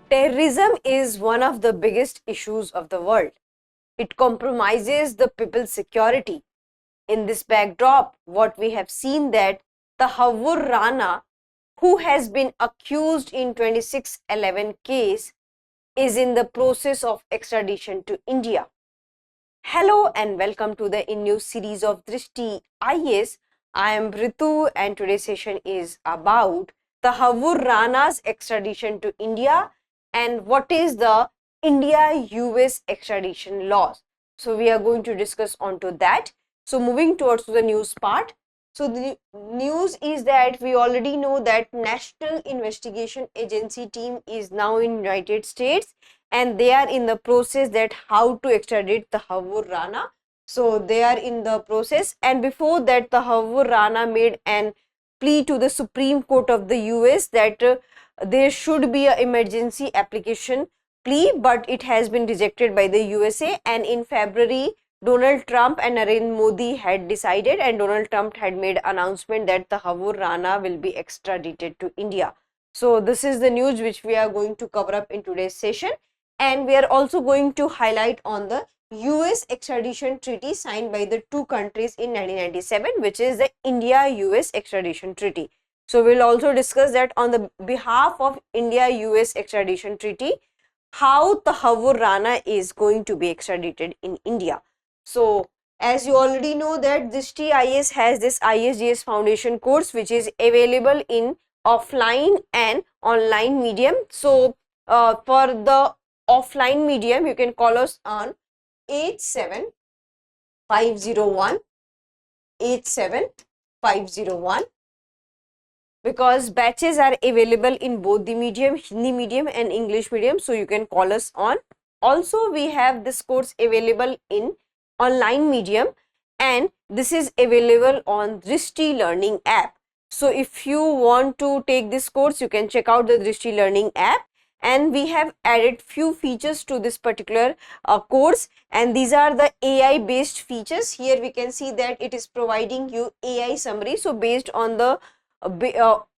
Terrorism is one of the biggest issues of the world. It compromises the people's security. In this backdrop, what we have seen that Tahawwur Rana, who has been accused in 2611 case, is in the process of extradition to India. Hello and welcome to the in news series of Drishti IAS. I am Ritu and today's session is about Tahawwur Rana's extradition to India and what is the India-US extradition laws. So we are going to discuss onto that. So moving towards the news part. So the news is that we already know that National Investigation Agency team is now in United States and they are in the process that how to extradite Tahawwur Rana. So they are in the process, and before that Tahawwur Rana made an plea to the Supreme Court of the US that there should be an emergency application plea, but it has been rejected by the USA. And in February, Donald Trump and Narendra Modi had decided, and Donald Trump had made announcement that Tahawwur Rana will be extradited to India. So this is the news which we are going to cover up in today's session, and we are also going to highlight on the US extradition treaty signed by the two countries in 1997, which is the India-US extradition treaty. So we'll also discuss that on the behalf of India-US extradition treaty, how Tahawwur Rana is going to be extradited in India. So as you already know that Drishti IAS has this ISGS Foundation course which is available in offline and online medium. So for the offline medium, you can call us on 87501 87501 because batches are available in both the medium, Hindi medium and English medium. So you can call us on. Also, we have this course available in online medium and this is available on Drishti Learning app. So if you want to take this course, you can check out the Drishti Learning app. And we have added few features to this particular course, and these are the AI based features. Here we can see that it is providing you AI summary. So based on the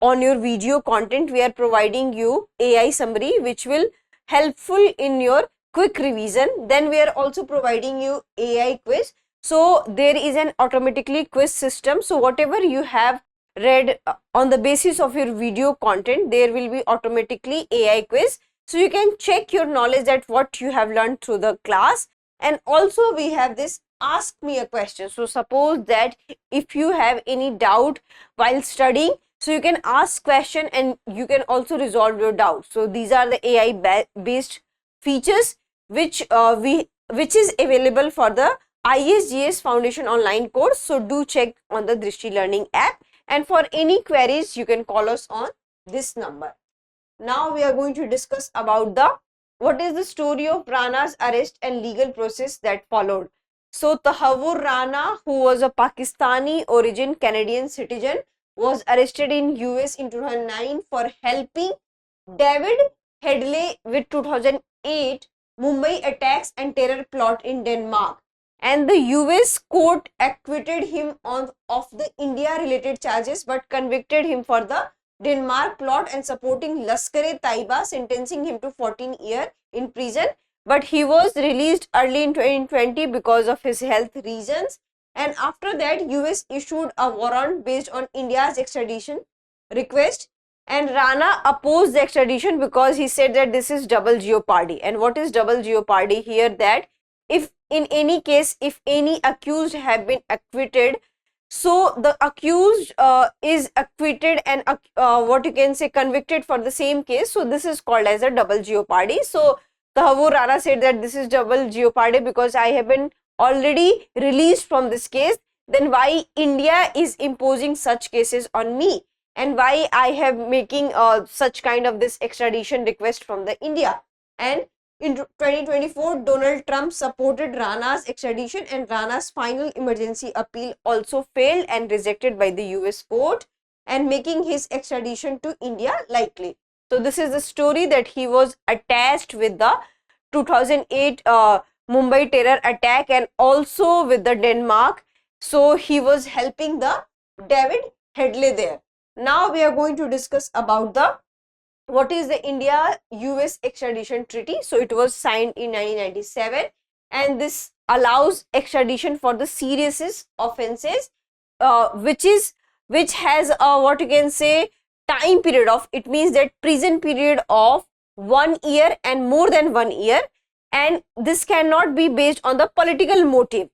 on your video content, we are providing you AI summary which will helpful in your quick revision. Then we are also providing you AI quiz. So there is an automatically quiz system. So whatever you have read on the basis of your video content, there will be automatically AI quiz. So you can check your knowledge that what you have learned through the class. And also we have this ask me a question. So suppose that if you have any doubt while studying, so you can ask question and you can also resolve your doubt. So these are the AI based features which is available for the ISGS Foundation online course. So do check on the Drishti Learning app. And for any queries, you can call us on this number. Now we are going to discuss about what is the story of Rana's arrest and legal process that followed. So Tahawwur Rana, who was a Pakistani origin Canadian citizen, was arrested in US in 2009 for helping David Headley with 2008 Mumbai attacks and terror plot in Denmark. And the US court acquitted him of the India related charges but convicted him for the Denmark plot and supporting Lashkar-e-Taiba, sentencing him to 14 years in prison. But he was released early in 2020 because of his health reasons. And after that, US issued a warrant based on India's extradition request. And Rana opposed the extradition because he said that this is double jeopardy. And what is double jeopardy here? That if in any case, if any accused have been acquitted, so the accused is acquitted and what you can say convicted for the same case. So this is called as a double jeopardy. So Tahawwur Rana said that this is double jeopardy because I have been already released from this case. Then why India is imposing such cases on me, and why I have making such kind of this extradition request from the India. And in 2024, Donald Trump supported Rana's extradition, and Rana's final emergency appeal also failed and rejected by the US court, and making his extradition to India likely. So this is the story that he was attached with the 2008 Mumbai terror attack and also with the Denmark. So he was helping the David Headley there. Now we are going to discuss about the what is the India-US extradition treaty? So it was signed in 1997, and this allows extradition for the serious offenses, which has a, what you can say, time period of, it means that prison period of 1 year and more than 1 year, and this cannot be based on the political motive.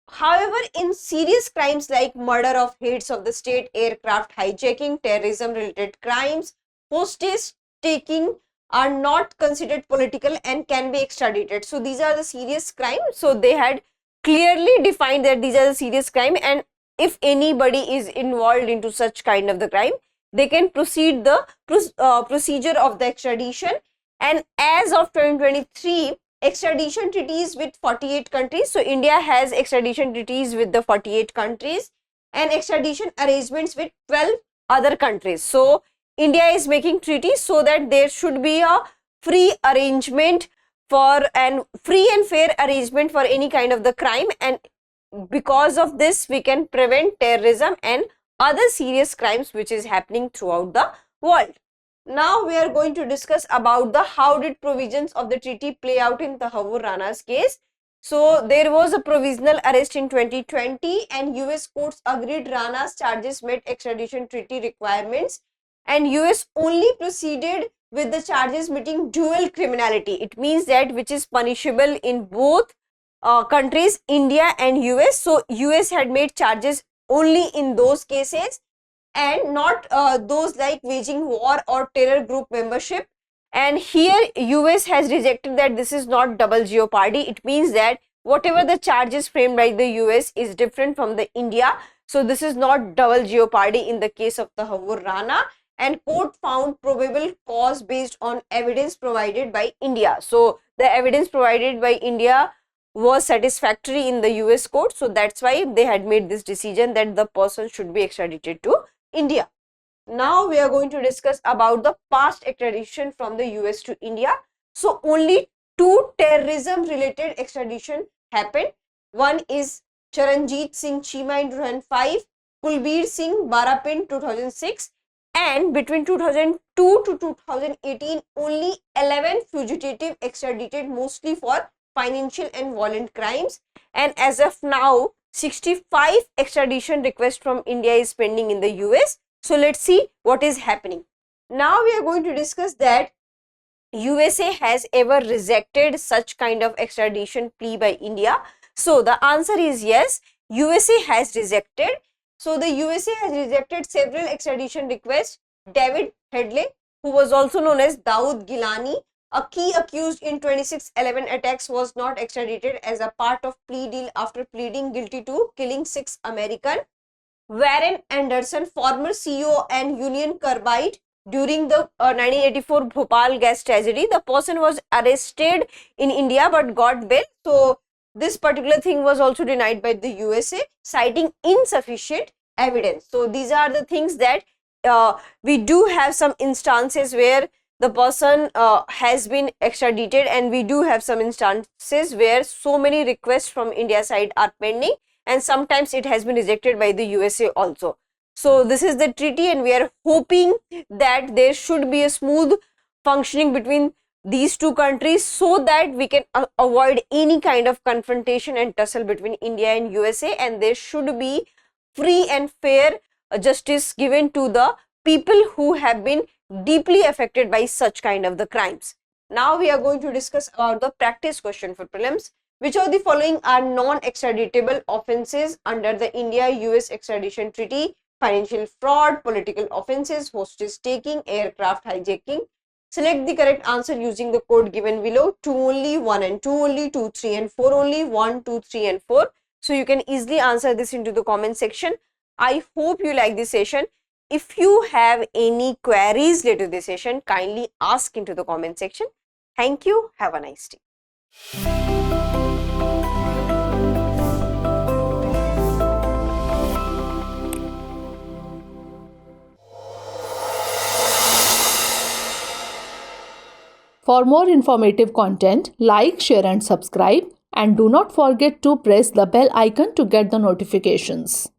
However, in serious crimes like murder of heads of the state, aircraft hijacking, terrorism related crimes, hostage taking are not considered political and can be extradited. So these are the serious crimes. So they had clearly defined that these are the serious crime, and if anybody is involved into such kind of the crime, they can proceed the procedure of the extradition. And as of 2023, extradition treaties with 48 countries. So India has extradition treaties with the 48 countries and extradition arrangements with 12 other countries. So India is making treaties so that there should be a free arrangement for, and free and fair arrangement for any kind of the crime, and because of this we can prevent terrorism and other serious crimes which is happening throughout the world. Now we are going to discuss about the how did provisions of the treaty play out in Tahawwur Rana's case. So there was a provisional arrest in 2020 and US courts agreed Rana's charges met extradition treaty requirements, and US only proceeded with the charges meeting dual criminality. It means that which is punishable in both countries, India and US. So US had made charges only in those cases and not those like waging war or terror group membership. And here US has rejected that this is not double jeopardy. It means that whatever the charges framed by the US is different from the India. So this is not double jeopardy in the case of Tahawwur Rana, and court found probable cause based on evidence provided by India. So the evidence provided by India was satisfactory in the US court. So that's why they had made this decision that the person should be extradited to India. Now we are going to discuss about the past extradition from the US to India. So only 2 terrorism related extradition happened. One is Charanjit Singh Cheema in 2005, Kulbir Singh Barapin 2006, and between 2002 to 2018 only 11 fugitive extradited, mostly for financial and violent crimes, and as of now 65 extradition requests from India is pending in the US. So let's see what is happening. Now we are going to discuss that USA has ever rejected such kind of extradition plea by India. So the answer is yes, USA has rejected. So the USA has rejected several extradition requests. David Headley, who was also known as Dawood Gilani, a key accused in 26/11 attacks, was not extradited as a part of plea deal after pleading guilty to killing 6 Americans. Warren Anderson, former CEO and Union Carbide during the 1984 Bhopal gas tragedy, the person was arrested in India but got bail. So this particular thing was also denied by the USA, citing insufficient evidence. So these are the things that we do have some instances where the person has been extradited, and we do have some instances where so many requests from India side are pending, and sometimes it has been rejected by the USA also. So this is the treaty, and we are hoping that there should be a smooth functioning between these two countries so that we can avoid any kind of confrontation and tussle between India and USA, and there should be free and fair justice given to the people who have been deeply affected by such kind of the crimes. Now we are going to discuss about the practice question for prelims. Which of the following are non-extraditable offenses under the India-US extradition treaty? Financial fraud, political offenses, hostage taking, aircraft hijacking. Select the correct answer using the code given below. 2 only, 1 and 2 only, 2, 3 and 4 only, 1, 2, 3 and 4. So you can easily answer this into the comment section. I hope you like this session. If you have any queries related to this session, kindly ask into the comment section. Thank you. Have a nice day. For more informative content, like, share and subscribe, and do not forget to press the bell icon to get the notifications.